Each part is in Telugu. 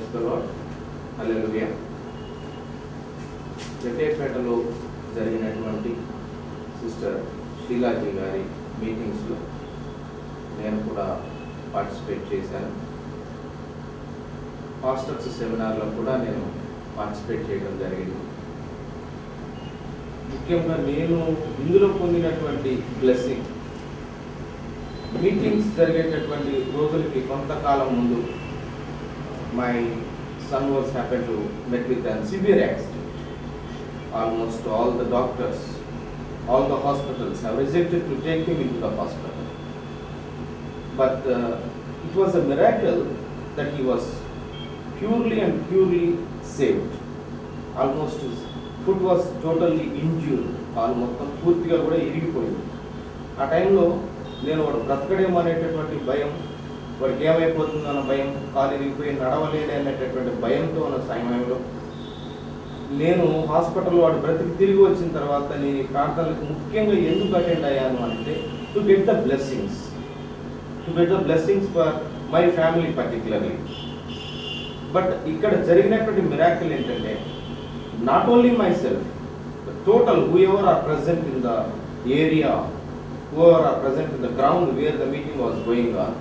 Praise the lord. హల్లెలూయా. జగ్గయ్యపేటలో జరిగినటువంటి సిస్టర్ షీలాజీ గారి మీటింగ్స్లో నేను కూడా పార్టిసిపేట్ చేశాను. పాస్టర్స్ సెమినార్లో కూడా నేను పార్టిసిపేట్ చేయడం జరిగింది. ముఖ్యంగా నేను ఇందులో పొందినటువంటి బ్లెస్సింగ్, మీటింగ్స్ జరిగేటటువంటి రోజులకి కొంతకాలం ముందు my son was happen to met with an severe accident. Almost all the doctors, all the hospitals have rejected to take him into the hospital. But it was a miracle that he was purely saved. Almost his foot was totally injured. Almost పూర్తిగా కూడా ఇరిగిపోయింది. ఆ టైంలో నేను వాడు బ్రతకడేమో అనేటటువంటి భయం, వాడికి ఏమైపోతుందన్న భయం, కాలు ఇరిగిపోయి నడవలేడే అనేటటువంటి భయంతో ఉన్న సమయంలో నేను హాస్పిటల్ వాడు బ్రతికి తిరిగి వచ్చిన తర్వాత నేను ఈ ప్రార్థనలకు ముఖ్యంగా ఎందుకు అటెండ్ అయ్యాను అంటే to get the blessings for my family particularly. But ఇక్కడ జరిగినటువంటి మిరాకిల్ ఏంటంటే not only myself, total whoever are present in the area, whoever are present in the ground where the meeting was going on,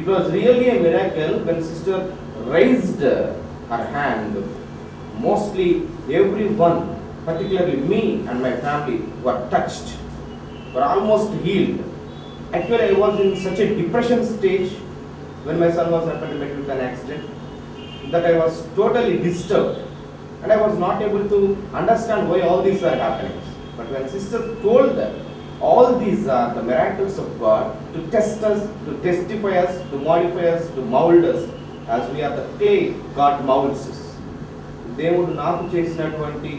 it was really a miracle when sister raised her hand. Mostly everyone, particularly me and my family, were touched, were almost healed. Actually I was in such a depression stage when my son was happened to meet with an accident that I was totally disturbed and I was not able to understand why all these are happening. But when sister told that all these are the miracles of God to test us, to testify us, to modify us, to mold us as we are the clay God molds us. దేవుడు నాకు చేసినటువంటి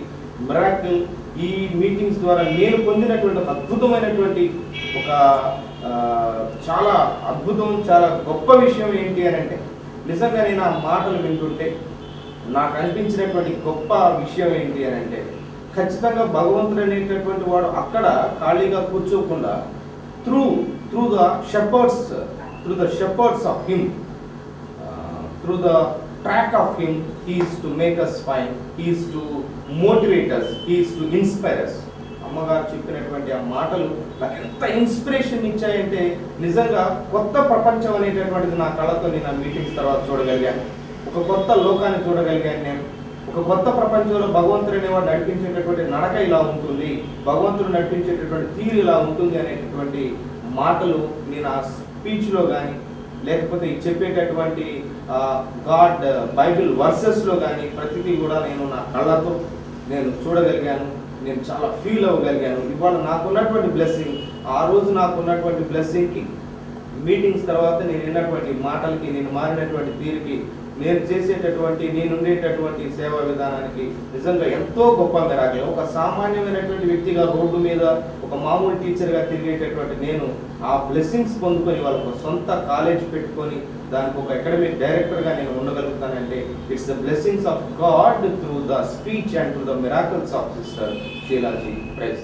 మిరాకిల్, ఈ మీటింగ్స్ ద్వారా నేను పొందినటువంటి ఒక అద్భుతమైనటువంటి ఒక చాలా అద్భుతం, చాలా గొప్ప విషయం ఏంటి అని అంటే నిజంగా నేను ఆ మాటలు వింటుంటే నాకు అనిపించినటువంటి గొప్ప విషయం ఏంటి అని అంటే ఖచ్చితంగా భగవంతుడు అనేటటువంటి వాడు అక్కడ ఖాళీగా కూర్చోకుండా through the shepherds of him, through the track of him, he is to make us fine, he is to motivate us, he is to inspire us. అమ్మగారు చెప్పినటువంటి ఆ మాటలు నాకు ఎంత ఇన్స్పిరేషన్ ఇచ్చాయంటే నిజంగా కొత్త ప్రపంచం అనేటటువంటిది నా కళ్ళతో నేను ఆ మీటింగ్స్ తర్వాత చూడగలిగాను. ఒక కొత్త లోకాన్ని చూడగలిగాను. నేను ఒక కొత్త ప్రపంచంలో భగవంతుడు అనేవాడు నడిపించేటటువంటి నడక ఇలా ఉంటుంది, భగవంతుడు నడిపించేటటువంటి తీరు ఇలా ఉంటుంది అనేటటువంటి మాటలు నేను ఆ స్పీచ్లో కానీ లేకపోతే చెప్పేటటువంటి గాడ్ బైబిల్ వర్సెస్లో కానీ ప్రతిదీ కూడా నేను నా కళ్ళతో నేను చూడగలిగాను. నేను చాలా ఫీల్ అవ్వగలిగాను. ఇవాళ నాకున్నటువంటి బ్లెస్సింగ్, ఆ రోజు నాకున్నటువంటి బ్లెస్సింగ్కి, మీటింగ్స్ తర్వాత నేను విన్నటువంటి మాటలకి, నేను మారినటువంటి తీరుకి, నేను ఉండేటటువంటి సేవా విధానానికి నిజంగా ఎంతో గొప్ప మిరాకిల్. ఒక సామాన్యమైనటువంటి వ్యక్తిగా రోడ్డు మీద ఒక మామూలు టీచర్గా తిరిగేటటువంటి నేను ఆ బ్లెస్సింగ్స్ పొందుకొని వాళ్ళకు సొంత కాలేజ్ పెట్టుకొని దానికి ఒక అకాడమిక్ డైరెక్టర్గా నేను ఉండగలుగుతానంటే it's the blessings of God through the speech and through the miracles of sister Sheela ji. Praise.